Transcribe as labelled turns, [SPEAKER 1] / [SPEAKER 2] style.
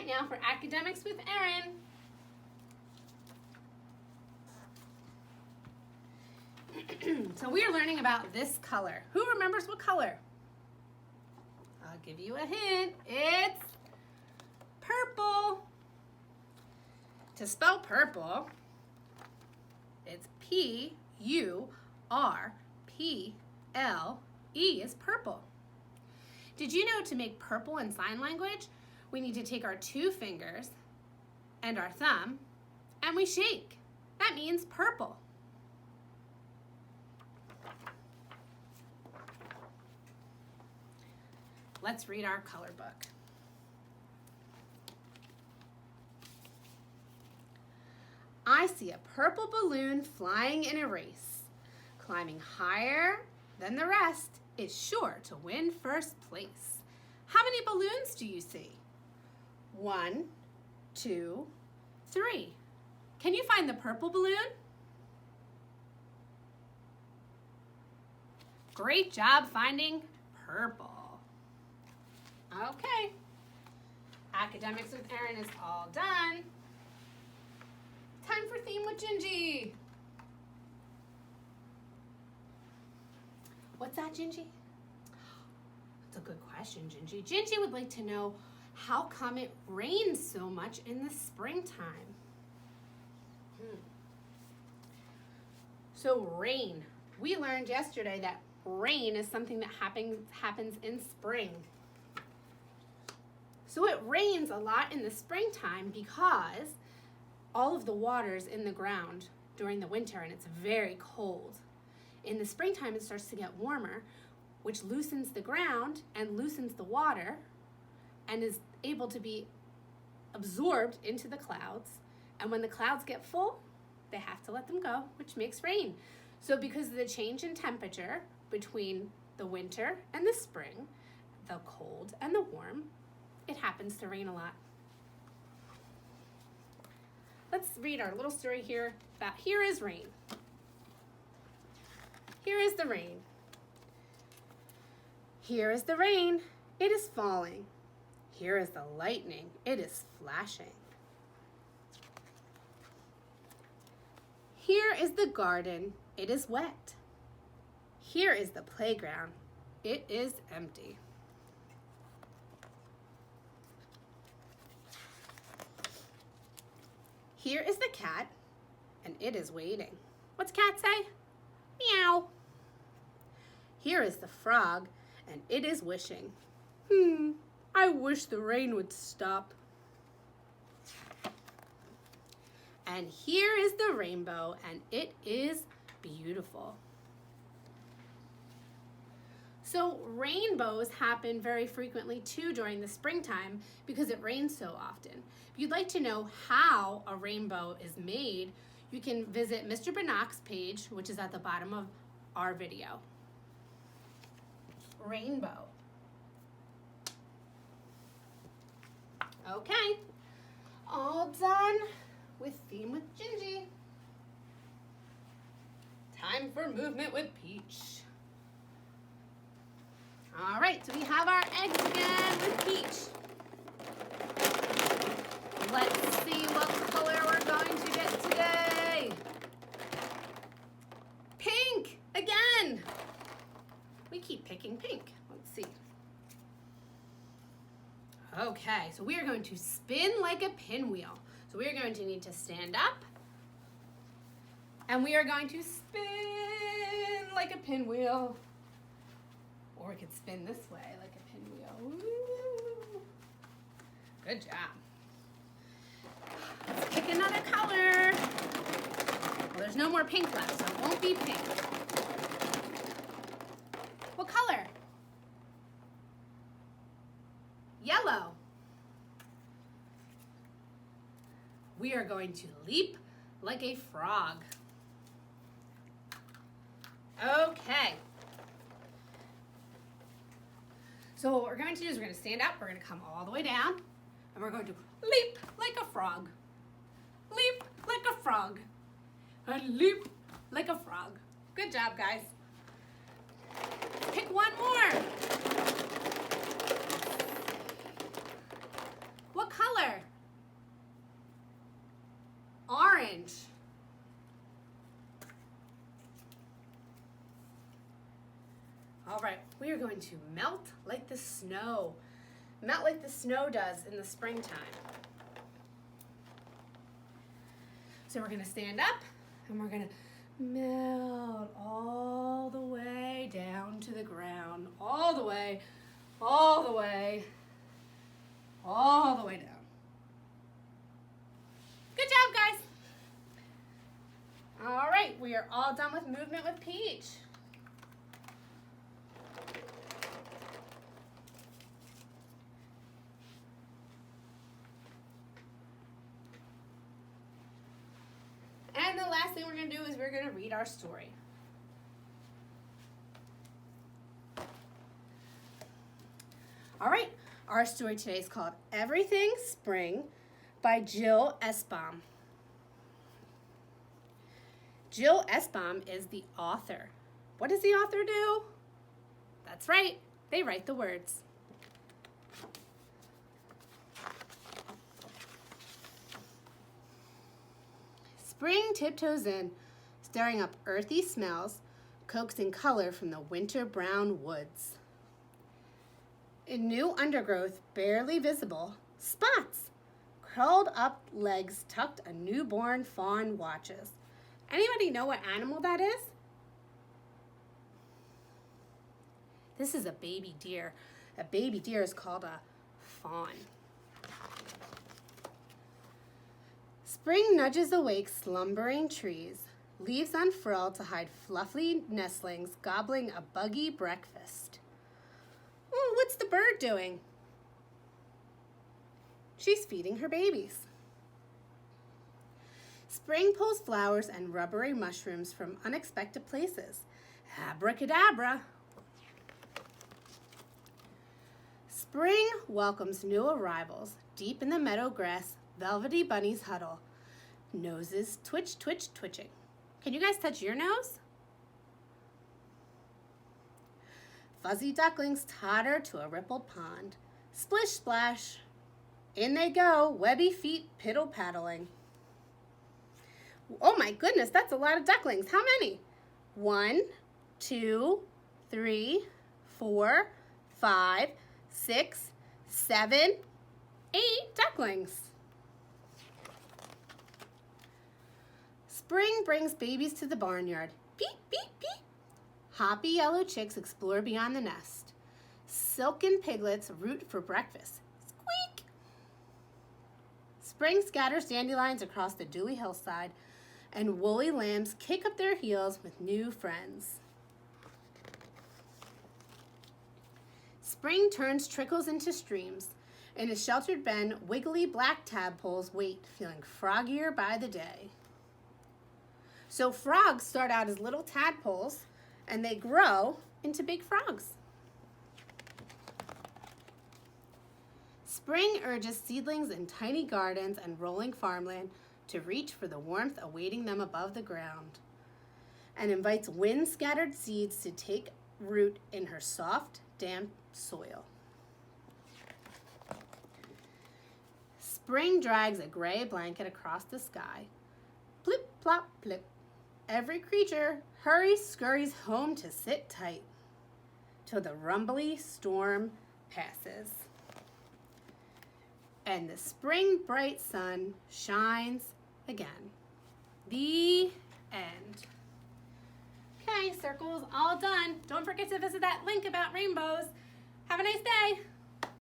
[SPEAKER 1] now for Academics with Erin. So we are learning about this color. Who remembers what color? I'll give you a hint. It's purple. To spell purple, it's P-U-R-P-L-E is purple. Did you know to make purple in sign language, we need to take our 2 fingers and our thumb and we shake. That means purple. Let's read our color book. I see a purple balloon flying in a race. Climbing higher than the rest is sure to win first place. How many balloons do you see? 1, 2, 3. Can you find the purple balloon? Great job finding purple. Okay. Academics with Erin is all done. Time for Theme with Gingy. What's that, Gingy? That's a good question, Gingy. Gingy would like to know, how come it rains so much in the springtime? So rain. We learned yesterday that rain is something that happens in spring. So it rains a lot in the springtime because all of the water's in the ground during the winter and it's very cold. In the springtime, it starts to get warmer, which loosens the ground and loosens the water and is able to be absorbed into the clouds. And when the clouds get full, they have to let them go, which makes rain. So because of the change in temperature between the winter and the spring, the cold and the warm, it happens to rain a lot. Let's read our little story here about Here is Rain. Here is the rain. Here is the rain. It is falling. Here is the lightning. It is flashing. Here is the garden. It is wet. Here is the playground. It is empty. Here is the cat, and it is waiting. What's cat say? Meow. Here is the frog, and it is wishing. I wish the rain would stop. And here is the rainbow, and it is beautiful. So rainbows happen very frequently too during the springtime because it rains so often. If you'd like to know how a rainbow is made, you can visit Mr. Bannock's page, which is at the bottom of our video. Rainbow. Okay, all done with Theme with Gingy. Time for Movement with Peach. All right, so we have our eggs again with Peach. Let's see what color we're going to get today. Pink, again. We keep picking pink. Let's see. Okay, so we are going to spin like a pinwheel. So we are going to need to stand up. And we are going to spin like a pinwheel. Or we could spin this way like a pinwheel. Woo. Good job. Let's pick another color. Well, there's no more pink left, so it won't be pink. What color? Yellow. We are going to leap like a frog. Okay. So what we're going to do is we're going to stand up, we're going to come all the way down, and we're going to leap like a frog. Leap like a frog. And leap like a frog. Good job, guys. Pick one more. What color? orange. All right, we are going to melt like the snow. Melt like the snow does in the springtime. So we're gonna stand up and we're gonna melt all the way down to the ground. All the way, all the way, all the way down. Good job, guys. All right, we are all done with movement with Peach. And the last thing we're going to do is we're going to read our story. All right, our story today is called Everything Spring by Jill Esbaum. Jill Esbaum is the author. What does the author do? That's right, they write the words. Spring tiptoes in, stirring up earthy smells, coaxing color from the winter brown woods. In new undergrowth, barely visible, spots. Curled up legs tucked a newborn fawn watches. Anybody know what animal that is? This is a baby deer. A baby deer is called a fawn. Spring nudges awake slumbering trees, leaves unfurled to hide fluffy nestlings gobbling a buggy breakfast. Oh, what's the bird doing? She's feeding her babies. Spring pulls flowers and rubbery mushrooms from unexpected places. Abracadabra. Spring welcomes new arrivals. Deep in the meadow grass, velvety bunnies huddle. Noses twitch, twitch, twitching. Can you guys touch your nose? Fuzzy ducklings totter to a rippled pond. Splish, splash. In they go, webby feet piddle-paddling. Oh my goodness, that's a lot of ducklings. How many? 1, 2, 3, 4, 5, 6, 7, 8 ducklings. Spring brings babies to the barnyard. Beep, beep, beep. Hoppy yellow chicks explore beyond the nest. Silken piglets root for breakfast. Squeak! Spring scatters dandelions across the dewy hillside, and woolly lambs kick up their heels with new friends. Spring turns trickles into streams. In a sheltered bend, wiggly black tadpoles wait, feeling froggier by the day. So frogs start out as little tadpoles, and they grow into big frogs. Spring urges seedlings in tiny gardens and rolling farmland to reach for the warmth awaiting them above the ground, and invites wind-scattered seeds to take root in her soft, damp soil. Spring drags a gray blanket across the sky. Plip, plop, plip. Every creature scurries home to sit tight till the rumbly storm passes. And the spring bright sun shines again. The end. Okay, circle is all done. Don't forget to visit that link about rainbows. Have a nice day.